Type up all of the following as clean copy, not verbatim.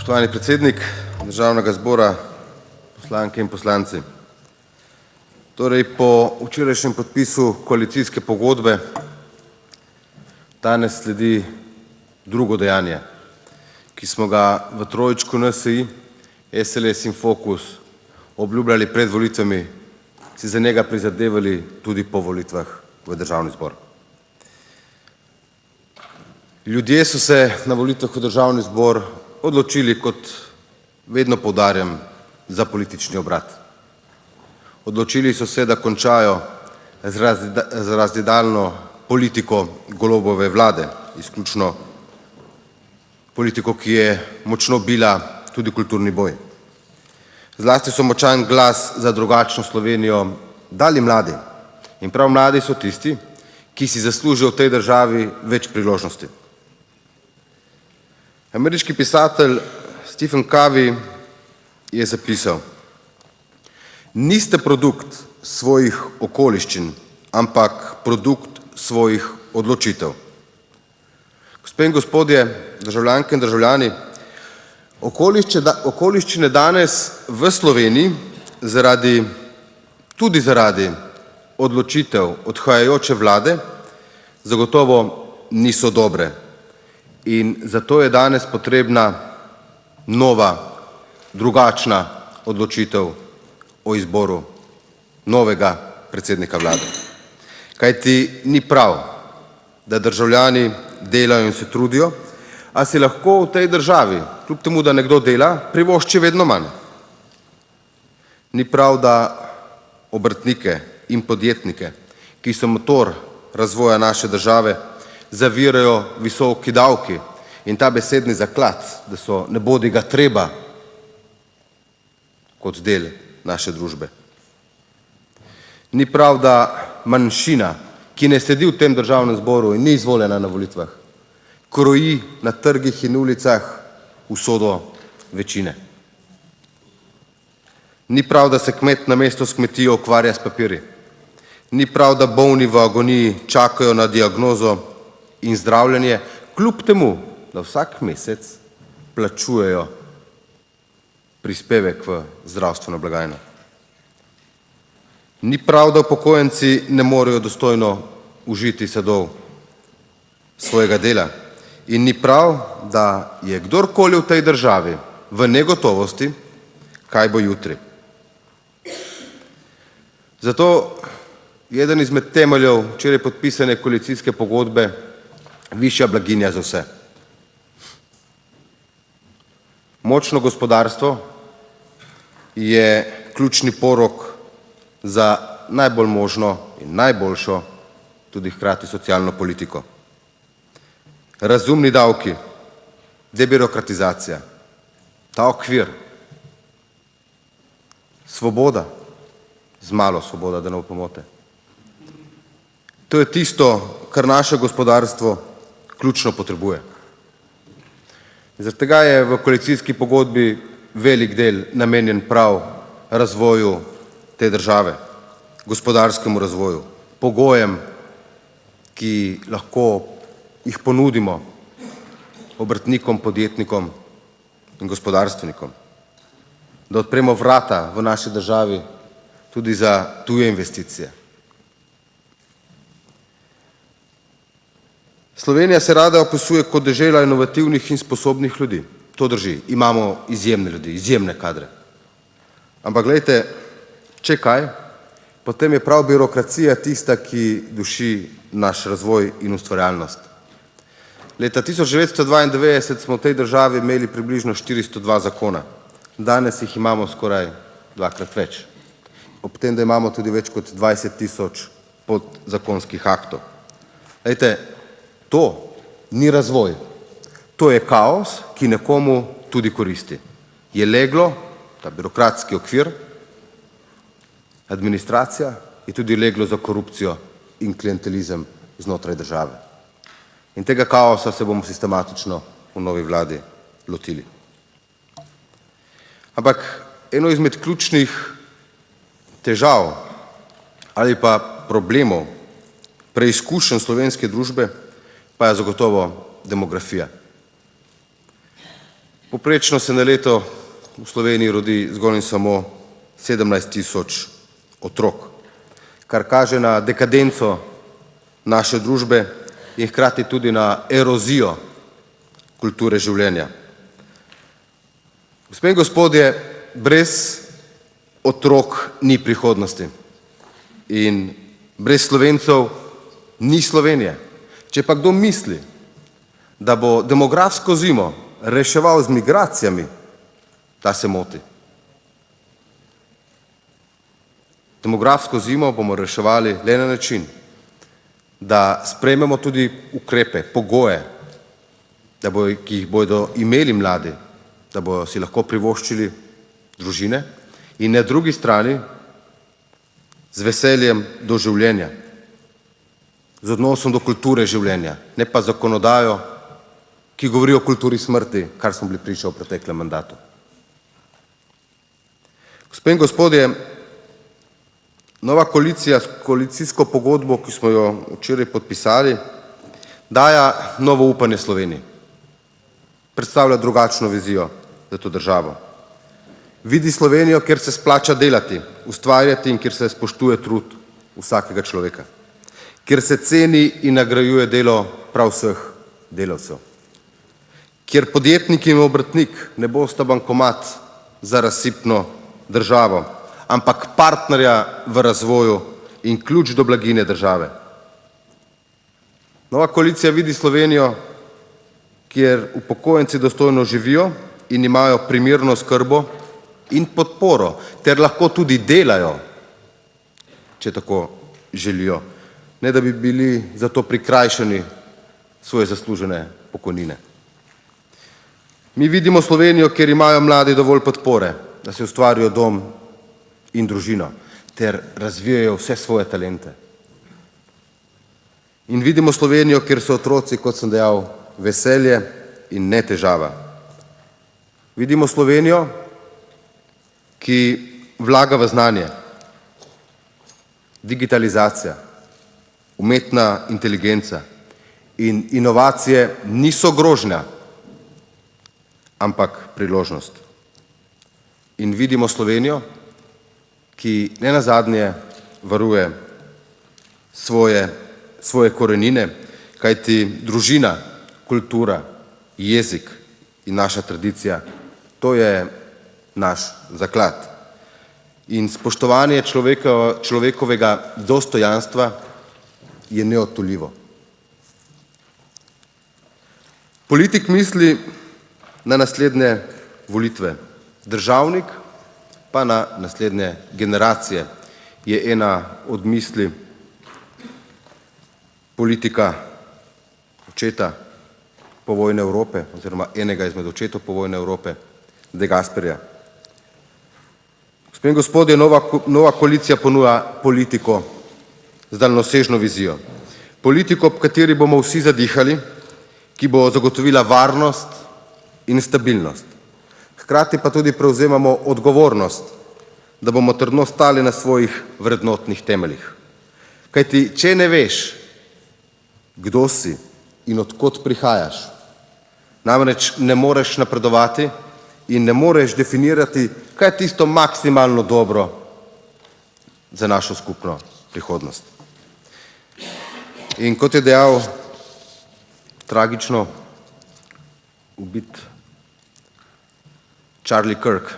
Spoštovani predsednik Državnega zbora, poslanke in poslanci. Torej, po včerajšnjem podpisu koalicijske pogodbe danes sledi drugo dejanje, ki smo ga v trojčku NSi, SLS in Fokus obljubljali pred volitvami, si za njega prizadevali tudi po volitvah v Državni zbor. Ljudje so se na volitvah v Državni zbor odločili, kot vedno poudarjam, za politični obrat. Odločili so se, da končajo z razjedalno politiko Golobove vlade, izključno politiko, ki je močno bila tudi kulturni boj. Zlasti so močan glas za drugačno Slovenijo dali mladi. In prav mladi so tisti, ki si zaslužijo v tej državi več priložnosti. Ameriški pisatelj Stephen Covey je zapisal: "Niste produkt svojih okoliščin, ampak produkt svojih odločitev." Gospe in gospodje, državljanke in državljani, okoliščine danes v Sloveniji tudi zaradi odločitev odhajajoče vlade zagotovo niso dobre. In zato je danes potrebna nova, drugačna odločitev o izboru novega predsednika vlade. Kajti ni prav, da državljani delajo in se trudijo, a si lahko v tej državi, kljub temu, da nekdo dela, privošči vedno manj. Ni prav, da obrtnike in podjetnike, ki so motor razvoja naše države, zavirajo visoki davki in ta besedni zaklad, da so nebodiga treba kot del naše družbe. Ni prav, da manjšina, ki ne sedi v tem Državnem zboru in ni izvoljena na volitvah, kroji na trgih in ulicah usodo večine. Ni prav, da se kmet namesto s kmetijo ukvarja s papirji. Ni prav, da bolni v agoniji čakajo na diagnozo in zdravljenje, kljub temu, da vsak mesec plačujejo prispevek v zdravstveno blagajno. Ni prav, da upokojenci ne morejo dostojno užiti sadov svojega dela. In ni prav, da je kdorkoli v tej državi v negotovosti, kaj bo jutri. Zato eden izmed temeljev včeraj podpisane koalicijske pogodbe višja blaginja za vse. Močno gospodarstvo je ključni porok za najbolj možno in najboljšo, tudi hkrati socialno politiko. Razumni davki, debirokratizacija, ta okvir, svoboda, z malo svoboda, da ne bo pomote. To je tisto, kar naše gospodarstvo ključno potrebuje. Zaradi tega je v koalicijski pogodbi velik del namenjen prav razvoju te države, gospodarskemu razvoju, pogojem, ki lahko jih ponudimo obrtnikom, podjetnikom in gospodarstvenikom, da odpremo vrata v naši državi tudi za tuje investicije. Slovenija se rada opisuje kot dežela inovativnih in sposobnih ljudi. To drži. Imamo izjemne ljudi, izjemne kadre. Ampak glejte, če kaj, potem je prav birokracija tista, ki duši naš razvoj in ustvarjalnost. Leta 1992 smo v tej državi imeli približno 402 zakona. Danes jih imamo skoraj dvakrat več. Ob tem, da imamo tudi več kot 20.000 podzakonskih aktov. Glejte, to ni razvoj. To je kaos, ki nekomu tudi koristi. Je leglo, ta birokratski okvir, administracija, je tudi leglo za korupcijo in klientelizem znotraj države. In tega kaosa se bomo sistematično v novi vladi lotili. Ampak eno izmed ključnih težav ali pa problemov preizkušenj slovenske družbe pa je zagotovo demografija. Poprečno se na leto v Sloveniji rodi zgolj in samo 17.000 otrok, kar kaže na dekadenco naše družbe in hkrati tudi na erozijo kulture življenja. Gospe in gospodje, brez otrok ni prihodnosti in brez Slovencev ni Slovenije. Če pa kdo misli, da bo demografsko zimo reševal z migracijami, ta se moti. Demografsko zimo bomo reševali le na način, da sprejmemo tudi ukrepe, pogoje, ki jih bodo imeli mladi, da bodo si lahko privoščili družine in na drugi strani z veseljem do življenja, z odnosom do kulture življenja, ne pa zakonodajo, ki govori o kulturi smrti, kar smo bili priča v preteklem mandatu. Gospe in gospodje, nova koalicija s koalicijsko pogodbo, ki smo jo včeraj podpisali, daja novo upanje Sloveniji. Predstavlja drugačno vizijo za to državo. Vidi Slovenijo, kjer se splača delati, ustvarjati in kjer se spoštuje trud vsakega človeka. Kjer se ceni in nagrajuje delo prav vseh delavcev. Kjer podjetnik in obrtnik ne bosta bankomat za razsipno državo, ampak partnerja v razvoju in ključ do blaginje države. Nova koalicija vidi Slovenijo, kjer upokojenci dostojno živijo in imajo primerno oskrbo in podporo, ter lahko tudi delajo, če tako želijo, ne da bi bili za to prikrajšani svoje zaslužene pokojnine. Mi vidimo Slovenijo, kjer imajo mladi dovolj podpore, da se ustvarijo dom in družino, ter razvijajo vse svoje talente. In vidimo Slovenijo, kjer so otroci, kot sem dejal, veselje in ne težava. Vidimo Slovenijo, ki vlaga v znanje, digitalizacija, umetna inteligenca in inovacije niso grožnja, ampak priložnost. In vidimo Slovenijo, ki ne nazadnje varuje svoje korenine, kajti družina, kultura, jezik in naša tradicija, to je naš zaklad. In spoštovanje človekovega dostojanstva je neodtujljivo. Politik misli na naslednje volitve, državnik pa na naslednje generacije, je ena od misli politika očeta povojne Evrope oziroma enega izmed očetov povojne Evrope, De Gasperija. Gospe in gospodje, nova koalicija ponuja politiko z daljnosežno vizijo. Politiko, ob kateri bomo vsi zadihali, ki bo zagotovila varnost in stabilnost. Hkrati pa tudi prevzemamo odgovornost, da bomo trdno stali na svojih vrednotnih temeljih. Kajti, če ne veš, kdo si in od kod prihajaš, namreč ne moreš napredovati in ne moreš definirati, kaj je tisto maksimalno dobro za našo skupno prihodnost. In kot je dejal tragično ubit Charlie Kirk,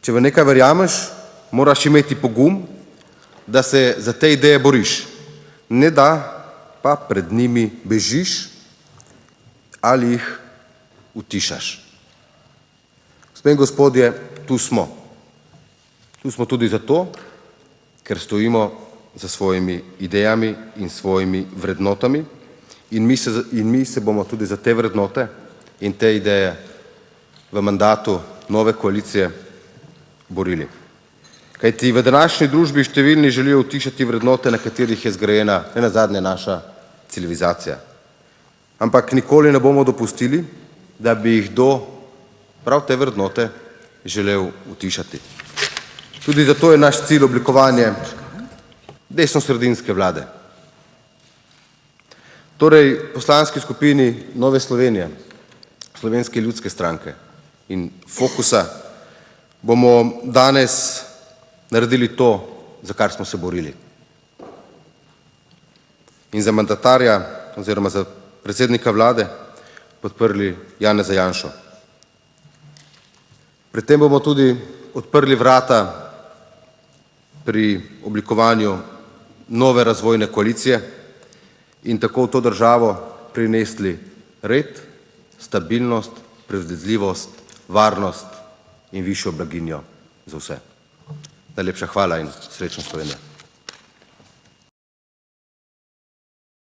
če v nekaj verjameš, moraš imeti pogum, da se za te ideje boriš, ne da pa pred njimi bežiš ali jih utišaš. Gospe in gospodje, tu smo. Tu smo tudi zato, ker stojimo za svojimi idejami in svojimi vrednotami in mi se bomo tudi za te vrednote in te ideje v mandatu nove koalicije borili. Kajti v današnji družbi številni želijo utišati vrednote, na katerih je zgrajena nenazadnje naša civilizacija. Ampak nikoli ne bomo dopustili, da bi jih prav te vrednote želel utišati. Tudi zato je naš cilj oblikovanje desnosredinske vlade. Torej, poslanski skupini Nove Slovenije Slovenske ljudske stranke in Fokusa bomo danes naredili to, za kar smo se borili. In za mandatarja oziroma za predsednika vlade podprli Janeza Janšo. Pri tem bomo tudi odprli vrata pri oblikovanju nove razvojne koalicije in tako v to državo prinesli red, stabilnost, predvidljivost, varnost in višjo blaginjo za vse. Najlepša hvala in srečno Slovenija.